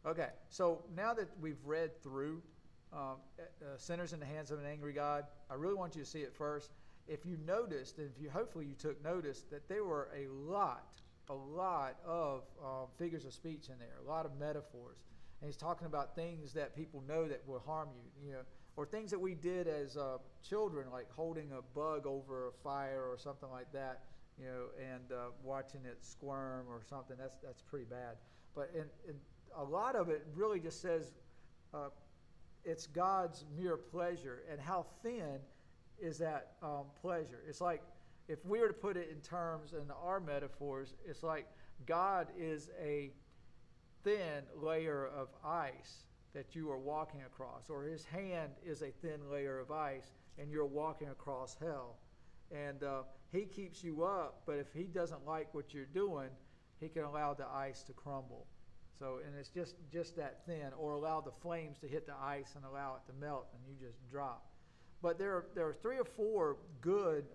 Okay, so now that we've read through Sinners in the Hands of an Angry God, I really want you to see it first. If you noticed, and if you hopefully you took notice, that there were a lot of figures of speech in there, a lot of metaphors. And he's talking about things that people know that will harm you, or things that we did as children, like holding a bug over a fire or something like that, and watching it squirm or something. That's pretty bad. But in a lot of it really just says it's God's mere pleasure, and how thin is that pleasure. It's like, if we were to put it in terms in our metaphors, it's like God is a thin layer of ice that you are walking across, or his hand is a thin layer of ice and you're walking across hell. And he keeps you up, but if he doesn't like what you're doing, he can allow the ice to crumble. So, and it's just that thin, or allow the flames to hit the ice and allow it to melt and you just drop. But there are 3 or 4 good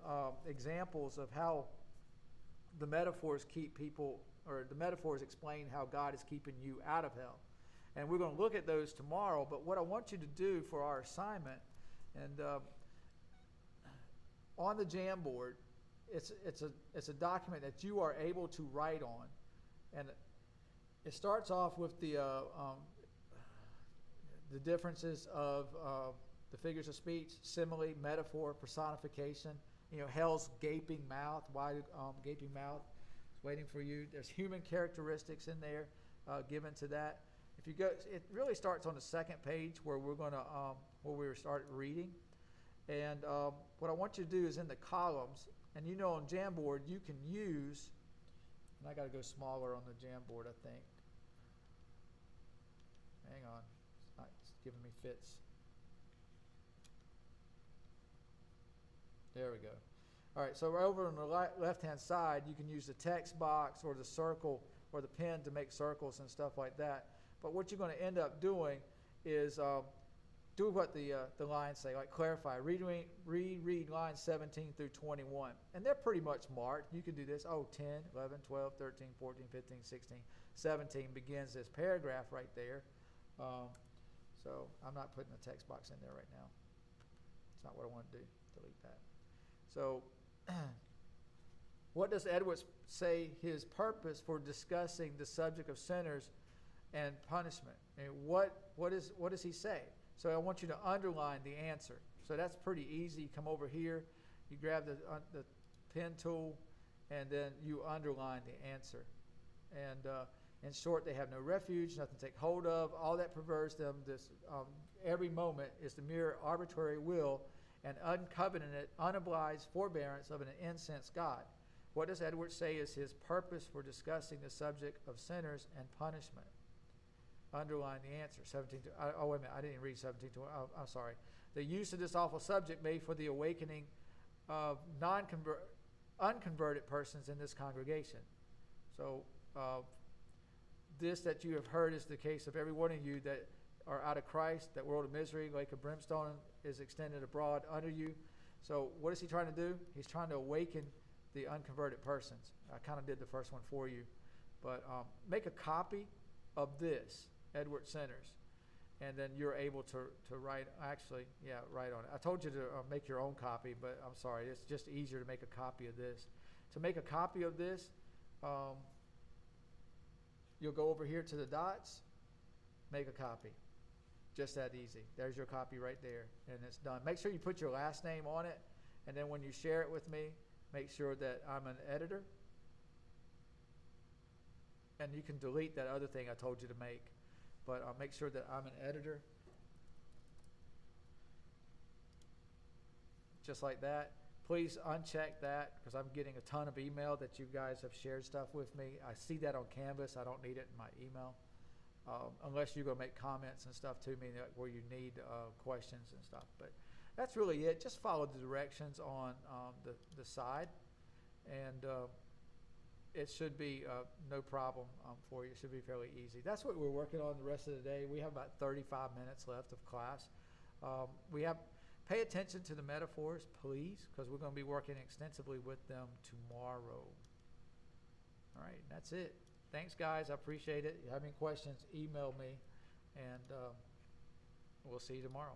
examples of how the metaphors keep people, or the metaphors explain how God is keeping you out of hell. And we're going to look at those tomorrow. But what I want you to do for our assignment, and on the Jamboard, it's a document that you are able to write on, and it starts off with the differences of the figures of speech: simile, metaphor, personification. Hell's gaping mouth, wide gaping mouth, is waiting for you. There's human characteristics in there given to that. If you go, it really starts on the second page where we're going to where we start reading. And what I want you to do is in the columns, and on Jamboard you can use, and I got to go smaller on the Jamboard, I think. Hang on, it's giving me fits. There we go. All right, so right over on the left-hand side, you can use the text box or the circle or the pen to make circles and stuff like that. But what you're going to end up doing is do what the lines say, like clarify. Read lines 17 through 21. And they're pretty much marked. You can do this. 10, 11, 12, 13, 14, 15, 16, 17 begins this paragraph right there. So I'm not putting a text box in there right now. It's not what I want to do. Delete that. So what does Edwards say his purpose for discussing the subject of sinners and punishment? And what does he say? So I want you to underline the answer. So that's pretty easy. You come over here, you grab the pen tool, and then you underline the answer. And in short, they have no refuge, nothing to take hold of. All that perverts them every moment is the mere arbitrary will and uncovenanted, unobliged forbearance of an incensed God. What does Edwards say is his purpose for discussing the subject of sinners and punishment? Underline the answer. 17. Wait a minute. I didn't read 17. I'm sorry. The use of this awful subject made for the awakening of unconverted persons in this congregation. So this that you have heard is the case of every one of you that are out of Christ. That world of misery, lake of brimstone, is extended abroad under you. So what is he trying to do? He's trying to awaken the unconverted persons. I kind of did the first one for you. But make a copy of this, Edward Sinners, and then you're able to write, write on it. I told you to make your own copy, but I'm sorry, it's just easier to make a copy of this. To make a copy of this, you'll go over here to the dots, make a copy. Just that easy. There's your copy right there, and it's done. Make sure you put your last name on it, and then when you share it with me, make sure that I'm an editor. And you can delete that other thing I told you to make, but make sure that I'm an editor. Just like that. Please uncheck that, because I'm getting a ton of email that you guys have shared stuff with me. I see that on Canvas. I don't need it in my email. Unless you're going to make comments and stuff to me where you need questions and stuff. But that's really it. Just follow the directions on the side, and it should be no problem for you. It should be fairly easy. That's what we're working on the rest of the day. We have about 35 minutes left of class. Pay attention to the metaphors, please, because we're going to be working extensively with them tomorrow. All right, that's it. Thanks, guys. I appreciate it. If you have any questions, email me, and we'll see you tomorrow.